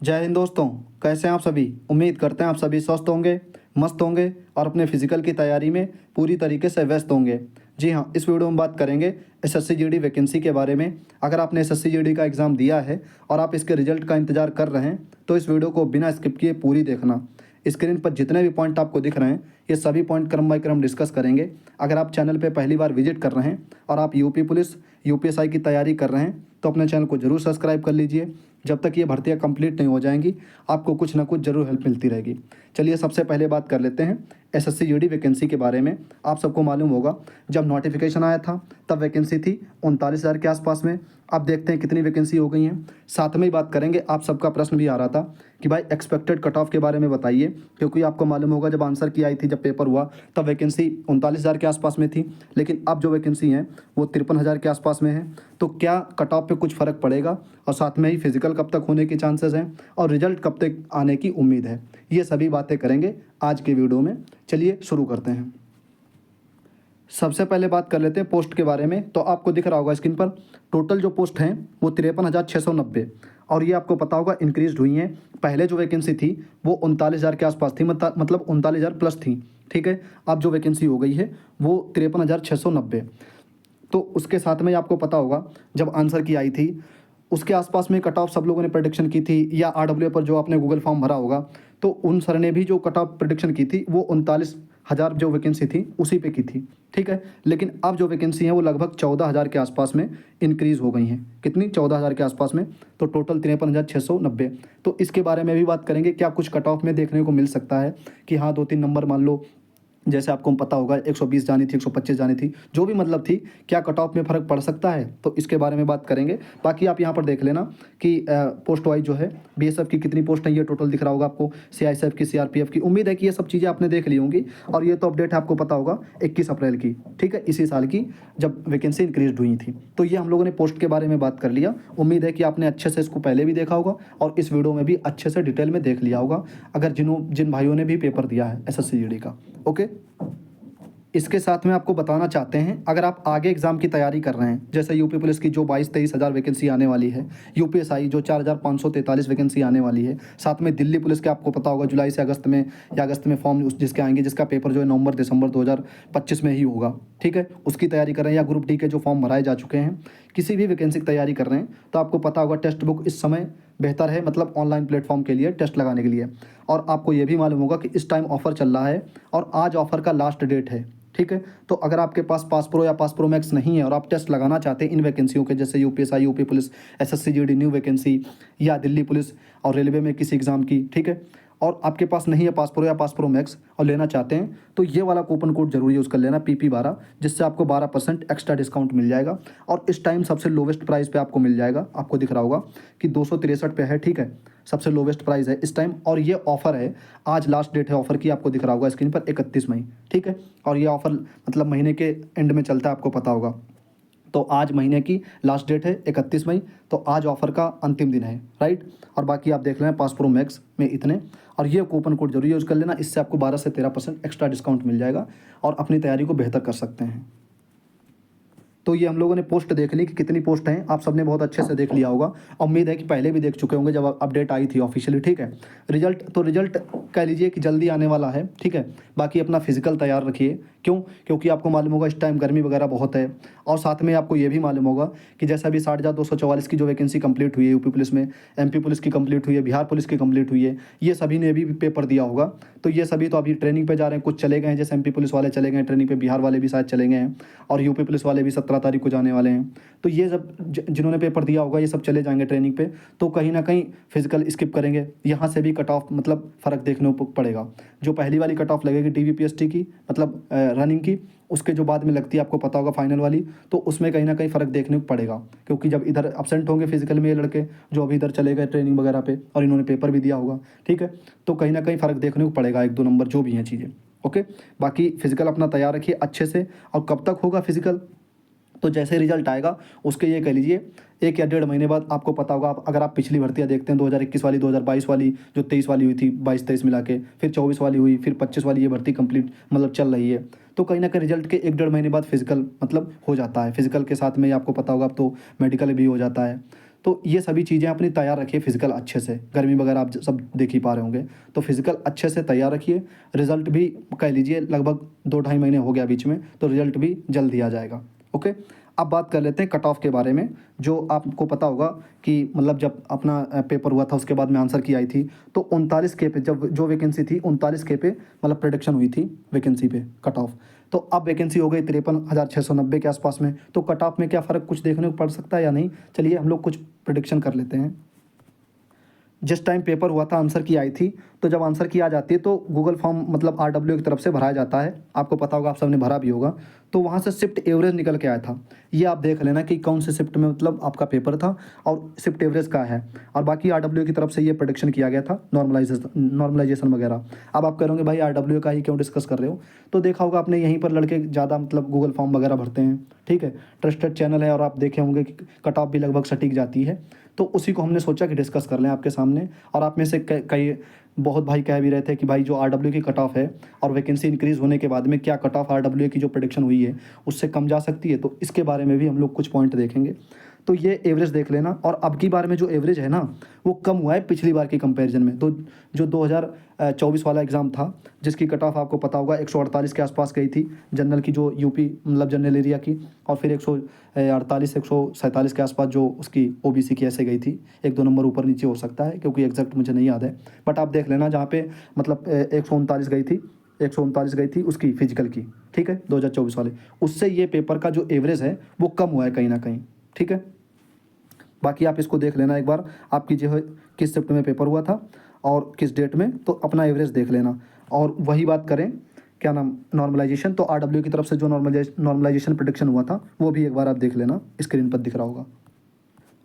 जय हिंद दोस्तों। कैसे हैं आप सभी। उम्मीद करते हैं आप सभी स्वस्थ होंगे, मस्त होंगे और अपने फिजिकल की तैयारी में पूरी तरीके से व्यस्त होंगे। जी हाँ, इस वीडियो में बात करेंगे एसएससी जीडी वैकेंसी के बारे में। अगर आपने एसएससी जीडी का एग्ज़ाम दिया है और आप इसके रिजल्ट का इंतजार कर रहे हैं तो इस वीडियो को बिना स्किप किए पूरी देखना। स्क्रीन पर जितने भी पॉइंट आपको दिख रहे हैं ये सभी पॉइंट क्रम बाय क्रम डिस्कस करेंगे। अगर आप चैनल पर पहली बार विजिट कर रहे हैं और आप यूपी पुलिस यूपीएसआई की तैयारी कर रहे हैं तो अपने चैनल को जरूर सब्सक्राइब कर लीजिए। जब तक ये भर्तियाँ कंप्लीट नहीं हो जाएंगी आपको कुछ ना कुछ ज़रूर हेल्प मिलती रहेगी। चलिए सबसे पहले बात कर लेते हैं एसएससी जीडी वैकेंसी के बारे में। आप सबको मालूम होगा जब नोटिफिकेशन आया था तब वैकेंसी थी 39,000 के आसपास में। अब देखते हैं कितनी वैकेंसी हो गई हैं। साथ में ही बात करेंगे, आप सबका प्रश्न भी आ रहा था कि भाई एक्सपेक्टेड कट ऑफ के बारे में बताइए, क्योंकि आपको मालूम होगा जब आंसर की आई थी, जब पेपर हुआ तब वैकेंसी 39,000 के आसपास में थी, लेकिन अब जो वैकेंसी हैं वो 53,000 के आसपास में है। तो क्या कट ऑफ पे कुछ फ़र्क पड़ेगा और साथ में ही फिजिकल कब तक होने के चांसेस हैं और रिजल्ट कब तक आने की उम्मीद है, ये सभी बातें करेंगे आज के वीडियो में। चलिए शुरू करते हैं। सबसे पहले बात कर लेते हैं पोस्ट के बारे में। तो आपको दिख रहा होगा स्क्रीन पर टोटल जो पोस्ट हैं वो 53,690 और ये आपको पता होगा इंक्रीज हुई हैं। पहले जो वैकेंसी थी वो 39,000 के आसपास थी, मतलब 39,000 प्लस थी। ठीक है, अब जो वैकेंसी हो गई है वो 53,690। तो उसके साथ में आपको पता होगा जब आंसर की आई थी उसके आसपास में कट ऑफ सब लोगों ने प्रेडिक्शन की थी, या आरडब्ल्यू पर जो आपने गूगल फॉर्म भरा होगा तो उन सर ने भी जो कट ऑफ प्रेडिक्शन की थी वो 39,000 जो वैकेंसी थी उसी पे की थी। ठीक है, लेकिन अब जो वैकेंसी है वो लगभग 14,000 के आसपास में इंक्रीज़ हो गई हैं। कितनी? 14,000 के आसपास में। तो टोटल 53,690। तो इसके बारे में भी बात करेंगे, क्या कुछ कट ऑफ में देखने को मिल सकता है कि हाँ 2-3 नंबर मान लो, जैसे आपको पता होगा 120 जानी थी, 125 जानी थी, जो भी मतलब थी, क्या कट ऑफ में फ़र्क पड़ सकता है, तो इसके बारे में बात करेंगे। बाकी आप यहाँ पर देख लेना कि पोस्ट वाइज जो है बीएसएफ की कितनी पोस्ट है ये टोटल दिख रहा होगा आपको, सीआईएसएफ की, सीआरपीएफ की। उम्मीद है कि ये सब चीज़ें आपने देख ली होंगी और ये तो अपडेट है आपको पता होगा 21 अप्रैल की। ठीक है, इसी साल की जब वैकेंसी इंक्रीज हुई थी। तो ये हम लोगों ने पोस्ट के बारे में बात कर लिया। उम्मीद है कि आपने अच्छे से इसको पहले भी देखा होगा और इस वीडियो में भी अच्छे से डिटेल में देख लिया होगा, अगर जिन भाइयों ने भी पेपर दिया है एसएससी जीडी का। ओके, इसके साथ में आपको बताना चाहते हैं, अगर आप आगे एग्ज़ाम की तैयारी कर रहे हैं, जैसे यूपी पुलिस की जो 22-23 हज़ार वैकेंसी आने वाली है, यूपीएसआई जो 4,543 वैकेंसी आने वाली है, साथ में दिल्ली पुलिस के आपको पता होगा जुलाई से अगस्त में या अगस्त में फॉर्म जिसके आएंगे, जिसका पेपर जो है नवंबर दिसंबर 2025 में ही होगा। ठीक है, उसकी तैयारी कर रहे हैं, या ग्रुप डी के जो फॉर्म भराए जा चुके हैं, किसी भी वैकेंसी की तैयारी कर रहे हैं तो आपको पता होगा टेक्स्ट बुक इस समय बेहतर है, मतलब ऑनलाइन प्लेटफॉर्म के लिए टेस्ट लगाने के लिए। और आपको ये भी मालूम होगा कि इस टाइम ऑफ़र चल रहा है और आज ऑफ़र का लास्ट डेट है। ठीक है, तो अगर आपके पास पास प्रो या पास प्रो मैक्स नहीं है और आप टेस्ट लगाना चाहते हैं इन वैकेंसियों के, जैसे UPSI, UP police, SSC GD new vacancy, या दिल्ली पुलिस और रेलवे में किसी एग्ज़ाम की, ठीक है, और आपके पास नहीं है पास प्रो या पास प्रो मैक्स और लेना चाहते हैं तो ये वाला कूपन कोड जरूर यूज़ कर लेना, PP12, जिससे आपको 12% एक्स्ट्रा डिस्काउंट मिल जाएगा। और इस टाइम सबसे लोवेस्ट प्राइस पे आपको मिल जाएगा। आपको दिख रहा होगा कि 263 पे है। ठीक है, सबसे लोवेस्ट प्राइस है इस टाइम और ये ऑफ़र है। आज लास्ट डेट है ऑफ़र की, आपको दिख रहा होगा स्क्रीन पर 31 मई। ठीक है, और ये ऑफ़र मतलब महीने के एंड में चलता है, आपको पता होगा। तो आज महीने की लास्ट डेट है 31 मई, तो आज ऑफ़र का अंतिम दिन है, राइट। और बाकी आप देख लें पास प्रो मैक्स में इतने, और ये कूपन कोड जरूर यूज़ कर लेना, इससे आपको 12 से 13% एक्स्ट्रा डिस्काउंट मिल जाएगा और अपनी तैयारी को बेहतर कर सकते हैं। तो ये हम लोगों ने पोस्ट देख ली कि कितनी पोस्ट हैं, आप सबने बहुत अच्छे से देख लिया होगा। उम्मीद है कि पहले भी देख चुके होंगे जब अपडेट आई थी ऑफिशियली। ठीक है, रिजल्ट कह लीजिए कि जल्दी आने वाला है। ठीक है, बाकी अपना फिजिकल तैयार रखिए। क्यों? क्योंकि आपको मालूम होगा इस टाइम गर्मी वगैरह बहुत है, और साथ में आपको ये भी मालूम होगा कि जैसे अभी 60,244 की जो वैकेंसी कंप्लीट हुई है यूपी पुलिस में, MP पुलिस की कंप्लीट हुई है, बिहार पुलिस की कंप्लीट हुई है, ये सभी ने भी पेपर दिया होगा। तो ये सभी तो अभी ट्रेनिंग पे जा रहे हैं, कुछ चले गए हैं, जैसे MP पुलिस वाले चले गए हैं ट्रेनिंग पे, बिहार वाले भी शायद चले गए हैं, और यूपी पुलिस वाले भी 17 तारीख को जाने वाले हैं। तो ये सब जिन्होंने पेपर दिया होगा ये सब चले जाएंगे ट्रेनिंग पे, तो कहीं ना कहीं फिजिकल स्किप करेंगे। यहाँ से भी कट ऑफ मतलब फ़र्क देखने को पड़ेगा। जो पहली वाली कट ऑफ लगेगी DVPST की, मतलब रनिंग की, उसके जो बाद में लगती है आपको पता होगा फाइनल वाली, तो उसमें कहीं ना कहीं फ़र्क देखने को पड़ेगा। क्योंकि जब इधर अब्सेंट होंगे फिजिकल में ये लड़के जो अभी इधर चले गए ट्रेनिंग वगैरह पे और इन्होंने पेपर भी दिया होगा, ठीक है, तो कहीं ना कहीं फ़र्क देखने को पड़ेगा, 1-2 नंबर जो भी हैं चीज़ें। ओके, बाकी फिजिकल अपना तैयार रखिए अच्छे से। और कब तक होगा फिजिकल? तो जैसे रिजल्ट आएगा उसके ये कह लीजिए 1 या 1.5 महीने बाद आपको पता होगा। अगर आप पिछली भर्तियाँ देखते हैं 2021 वाली, 2022 वाली, जो 23 वाली हुई थी, 22-23 मिला के, फिर 24 वाली हुई, फिर 25 वाली, ये भर्ती कंप्लीट मतलब चल रही है। तो कहीं ना कहीं रिजल्ट के 1-1.5 महीने बाद फिजिकल मतलब हो जाता है। फिजिकल के साथ में ही आपको पता होगा अब तो मेडिकल भी हो जाता है। तो ये सभी चीज़ें अपनी तैयार रखिए फिजिकल अच्छे से। गर्मी वगैरह आप सब देख ही पा रहे होंगे, तो फिजिकल अच्छे से तैयार रखिए। रिजल्ट भी कह लीजिए लगभग 2-2.5 महीने हो गया बीच में, तो रिजल्ट भी जल्द ही आ जाएगा। ओके, अब बात कर लेते हैं कट ऑफ के बारे में। जो आपको पता होगा कि मतलब जब अपना पेपर हुआ था उसके बाद में आंसर की आई थी, तो 39 के पे जब जो वैकेंसी थी 39 के पे मतलब प्रेडिक्शन हुई थी वैकेंसी पे कट ऑफ। तो अब वैकेंसी हो गई 53,690 के आसपास में। तो कट ऑफ में क्या फ़र्क कुछ देखने को पड़ सकता है या नहीं, चलिए हम लोग कुछ प्रेडिक्शन कर लेते हैं। जिस टाइम पेपर हुआ था आंसर की आई थी, तो जब आंसर की आ जाती है तो गूगल फॉर्म मतलब RW की तरफ से भराया जाता है। आपको पता होगा, आप सबने भरा भी होगा। तो वहाँ से शिफ्ट एवरेज निकल के आया था। ये आप देख लेना कि कौन से शिफ्ट में मतलब आपका पेपर था और शिफ्ट एवरेज का है। और बाकी RW की तरफ से ये प्रेडिक्शन किया गया था, नॉर्मलाइजेशन वगैरह। अब आप कहोगे भाई RW का ही क्यों डिस्कस कर रहे हो, तो देखा होगा आपने यहीं पर लड़के ज़्यादा मतलब गूगल फॉर्म वगैरह भरते हैं। ठीक है, ट्रस्टेड चैनल है और आप देखे होंगे कि कट ऑफ भी लगभग सटीक जाती है। तो उसी को हमने सोचा कि डिस्कस कर लें आपके सामने। और आप में से कई बहुत भाई कह भी रहे थे कि भाई जो RW की कट ऑफ है और वैकेंसी इंक्रीज़ होने के बाद में क्या कट ऑफ RW की जो प्रेडिक्शन हुई है उससे कम जा सकती है, तो इसके बारे में भी हम लोग कुछ पॉइंट देखेंगे। तो ये एवरेज देख लेना। और अब की बार में जो एवरेज है ना, वो कम हुआ है पिछली बार की कंपैरिजन में। तो जो 2024 वाला एग्ज़ाम था जिसकी कट ऑफ आपको पता होगा 148 के आसपास गई थी, जनरल की जो यूपी मतलब जनरल एरिया की, और फिर 148 147 के आसपास जो उसकी OBC की ऐसे गई थी। 1-2 नंबर ऊपर नीचे हो सकता है क्योंकि एग्जैक्ट मुझे नहीं याद है, बट आप देख लेना जहाँ पे मतलब 139 गई थी, 139 गई थी उसकी फिजिकल की। ठीक है, 2024 वाले, उससे ये पेपर का जो एवरेज है वो कम हुआ है कहीं ना कहीं। ठीक है, बाकी आप इसको देख लेना एक बार, आपकी जो है किस शिफ्ट में पेपर हुआ था और किस डेट में, तो अपना एवरेज देख लेना। और वही बात करें क्या नाम नॉर्मलाइजेशन, तो RW की तरफ से जो नॉर्मलाइजेशन प्रेडिक्शन हुआ था वो भी एक बार आप देख लेना, स्क्रीन पर दिख रहा होगा।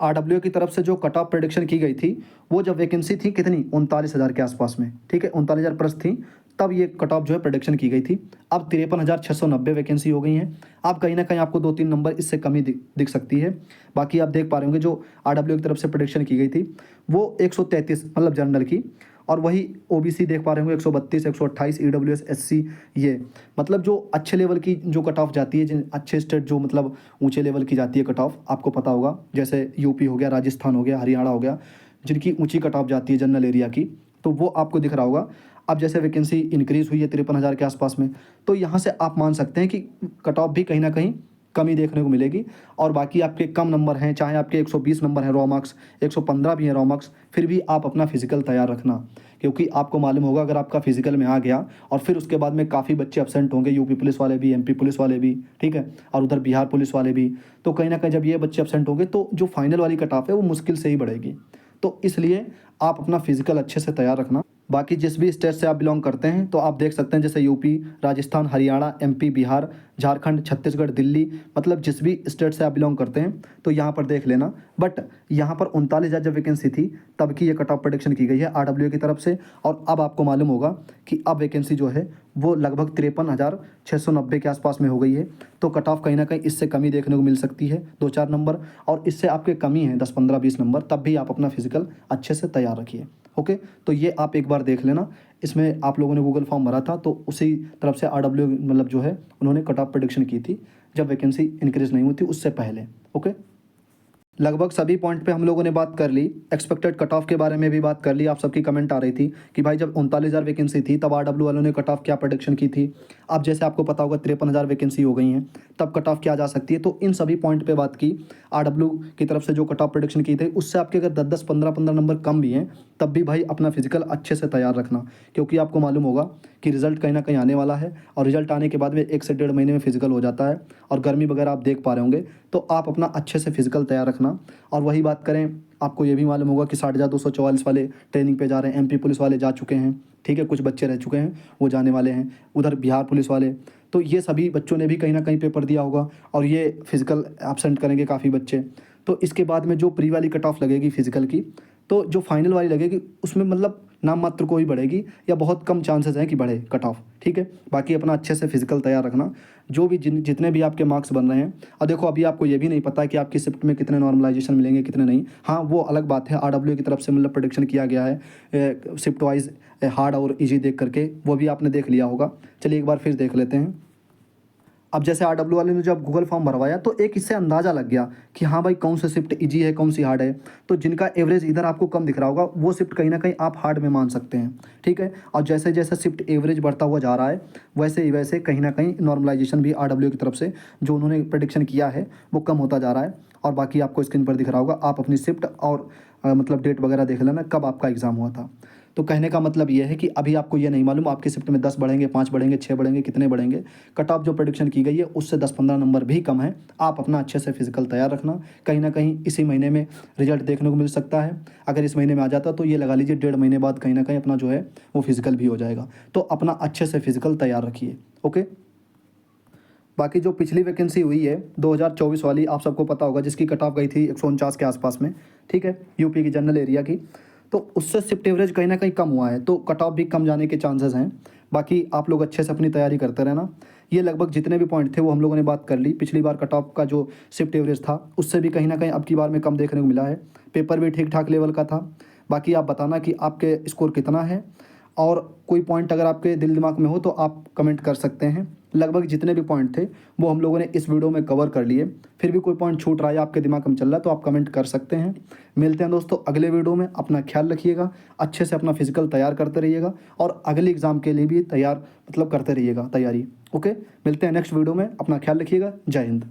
RW की तरफ से जो कट ऑफ प्रेडिक्शन की गई थी, वो जब वैकेंसी थी कितनी 39,000 के आसपास में। ठीक है, 39,000 प्लस थी तब ये कट ऑफ जो है प्रेडिक्शन की गई थी। अब 53,690 वैकेंसी हो गई हैं। अब कहीं ना कहीं आपको 2-3 नंबर इससे कमी दिख सकती है। बाकी आप देख पा रहे होंगे जो RW की तरफ से प्रेडिक्शन की गई थी वो 133 मतलब जनरल की, और वही OBC देख पा रहे होंगे 132 128 EWS SC, ये मतलब जो अच्छे लेवल की जो कट ऑफ जाती है, जिन अच्छे स्टेट जो मतलब ऊंचे लेवल की जाती है कट ऑफ, आपको पता होगा जैसे यूपी हो गया, राजस्थान हो गया, हरियाणा हो गया, जिनकी ऊंची कट ऑफ जाती है जनरल एरिया की, तो वो आपको दिख रहा होगा। अब जैसे वैकेंसी इंक्रीज़ हुई है 53,000 के आसपास में, तो यहाँ से आप मान सकते हैं कि कट ऑफ भी कहीं ना कहीं कमी देखने को मिलेगी। और बाकी आपके कम नंबर हैं, चाहे आपके 120 नंबर हैं रॉ मार्क्स, 115 भी हैं रॉ मार्क्स, फिर भी आप अपना फिजिकल तैयार रखना। क्योंकि आपको मालूम होगा अगर आपका फिजिकल में आ गया और फिर उसके बाद में काफ़ी बच्चे एब्सेंट होंगे, यूपी पुलिस वाले भी, MP पुलिस वाले भी, ठीक है, और उधर बिहार पुलिस वाले भी, तो कहीं ना कहीं जब ये बच्चे एब्सेंट होंगे तो जो फाइनल वाली कट ऑफ है वो मुश्किल से ही बढ़ेगी। तो इसलिए आप अपना फिजिकल अच्छे से तैयार रखना। बाकी जिस भी स्टेट से आप बिलोंग करते हैं तो आप देख सकते हैं जैसे यूपी, राजस्थान, हरियाणा, MP, बिहार, झारखंड, छत्तीसगढ़, दिल्ली, मतलब जिस भी स्टेट से आप बिलोंग करते हैं तो यहाँ पर देख लेना। बट यहाँ पर 39,000 जब वैकेंसी थी तब की ये कट ऑफ प्रेडिक्शन की गई है RW की तरफ से। और अब आपको मालूम होगा कि अब वैकेंसी जो है वो लगभग 53,690 के आसपास में हो गई है। तो कट ऑफ कहीं ना कहीं इससे कमी देखने को मिल सकती है 2-4 नंबर, और इससे आपके कमी है 10-15-20 नंबर, तब भी आप अपना फिजिकल अच्छे से तैयार रखिए। ओके, तो ये आप एक बार देख लेना। इसमें आप लोगों ने गूगल फॉर्म भरा था तो उसी तरफ से RW मतलब जो है उन्होंने कट ऑफ प्रेडिक्शन की थी जब वैकेंसी इंक्रीज़ नहीं हुई थी उससे पहले। ओके, लगभग सभी पॉइंट पे हम लोगों ने बात कर ली। एक्सपेक्टेड कट ऑफ के बारे में भी बात कर ली। आप सबकी कमेंट आ रही थी कि भाई जब 39,000 वैकेंसी थी तब RW वालों ने कट ऑफ क्या प्रेडिक्शन की थी। अब जैसे आपको पता होगा 53,000 वैकेंसी हो गई हैं, तब कट ऑफ क्या जा सकती है। तो इन सभी पॉइंट पे बात की। RW की तरफ से जो कट ऑफ प्रेडिक्शन की थी उससे आपके अगर 10-10 15-15 नंबर कम भी हैं तब भी भाई अपना फिजिकल अच्छे से तैयार रखना, क्योंकि आपको मालूम होगा कि रिजल्ट कहीं ना कहीं आने वाला है। और रिजल्ट आने के बाद में 1 से 1.5 महीने में फिजिकल हो जाता है, और गर्मी वगैरह आप देख पा रहे होंगे, तो आप अपना अच्छे से फिजिकल तैयार रखना। और वही बात करें, आपको ये भी मालूम होगा कि 60,244 वाले ट्रेनिंग पे जा रहे हैं। MP पुलिस वाले जा चुके हैं, ठीक है, कुछ बच्चे रह चुके हैं, वो जाने वाले हैं। उधर बिहार पुलिस वाले, तो ये सभी बच्चों ने भी कहीं ना कहीं पेपर दिया होगा और ये फिजिकल एब्सेंट करेंगे काफ़ी बच्चे। तो इसके बाद में जो प्री वाली कट ऑफ लगेगी फिजिकल की, तो जो फाइनल वाली लगेगी उसमें मतलब नाम मात्र को ही बढ़ेगी या बहुत कम चांसेस हैं कि बढ़े कट ऑफ। ठीक है, बाकी अपना अच्छे से फिजिकल तैयार रखना। जो भी जितने भी आपके मार्क्स बन रहे हैं, और देखो अभी आपको ये भी नहीं पता है कि आपकी शिफ्ट में कितने नॉर्मलाइजेशन मिलेंगे कितने नहीं। हाँ, वो अलग बात है, RW की तरफ से मतलब प्रेडिक्शन किया गया है शिफ्ट वाइज हार्ड और ईजी देख करके, वो भी आपने देख लिया होगा। चलिए एक बार फिर देख लेते हैं। अब जैसे RW वाले ने जब गूगल फॉर्म भरवाया तो एक इससे अंदाज़ा लग गया कि हाँ भाई कौन सा शिफ्ट इजी है, कौन सी हार्ड है। तो जिनका एवरेज इधर आपको कम दिख रहा होगा वो शिफ्ट कहीं ना कहीं आप हार्ड में मान सकते हैं, ठीक है। और जैसे जैसे शिफ्ट एवरेज बढ़ता हुआ जा रहा है वैसे ही वैसे कहीं ना कहीं नॉर्मलाइजेशन भी RW की तरफ से जो उन्होंने प्रेडिक्शन किया है वो कम होता जा रहा है। और बाकी आपको स्क्रीन पर दिख रहा होगा, आप अपनी शिफ्ट और मतलब डेट वगैरह देख लेना कब आपका एग्ज़ाम हुआ था। तो कहने का मतलब ये है कि अभी आपको ये नहीं मालूम आपकी शिफ्ट में 10 बढ़ेंगे, 5 बढ़ेंगे, 6 बढ़ेंगे, कितने बढ़ेंगे। कट ऑफ जो प्रेडिक्शन की गई है उससे 10-15 नंबर भी कम है। आप अपना अच्छे से फिजिकल तैयार रखना, कहीं ना कहीं इसी महीने में रिजल्ट देखने को मिल सकता है। अगर इस महीने में आ जाता तो ये लगा लीजिए 1.5 महीने बाद कहीं ना कहीं अपना जो है वो फिजिकल भी हो जाएगा। तो अपना अच्छे से फिजिकल तैयार रखिए, ओके। बाकी जो पिछली वैकेंसी हुई है 2024 वाली, आप सबको पता होगा, जिसकी कट ऑफ गई थी 149 के आसपास में, ठीक है, यूपी की जनरल एरिया की। तो उससे शिफ्ट एवरेज कहीं ना कहीं कम हुआ है, तो कट ऑफ भी कम जाने के चांसेस हैं। बाकी आप लोग अच्छे से अपनी तैयारी करते रहना। ये लगभग जितने भी पॉइंट थे वो हम लोगों ने बात कर ली। पिछली बार कट ऑफ का जो शिफ्ट एवरेज था उससे भी कहीं ना कहीं अब की बार में कम देखने को मिला है। पेपर भी ठीक ठाक लेवल का था। बाकी आप बताना कि आपके स्कोर कितना है, और कोई पॉइंट अगर आपके दिल दिमाग में हो तो आप कमेंट कर सकते हैं। लगभग जितने भी पॉइंट थे वो हम लोगों ने इस वीडियो में कवर कर लिए। फिर भी कोई पॉइंट छूट रहा है, आपके दिमाग में चल रहा है, तो आप कमेंट कर सकते हैं। मिलते हैं दोस्तों अगले वीडियो में। अपना ख्याल रखिएगा, अच्छे से अपना फिजिकल तैयार करते रहिएगा और अगले एग्ज़ाम के लिए भी तैयार मतलब करते रहिएगा तैयारी, ओके। मिलते हैं नेक्स्ट वीडियो में। अपना ख्याल रखिएगा। जय हिंद।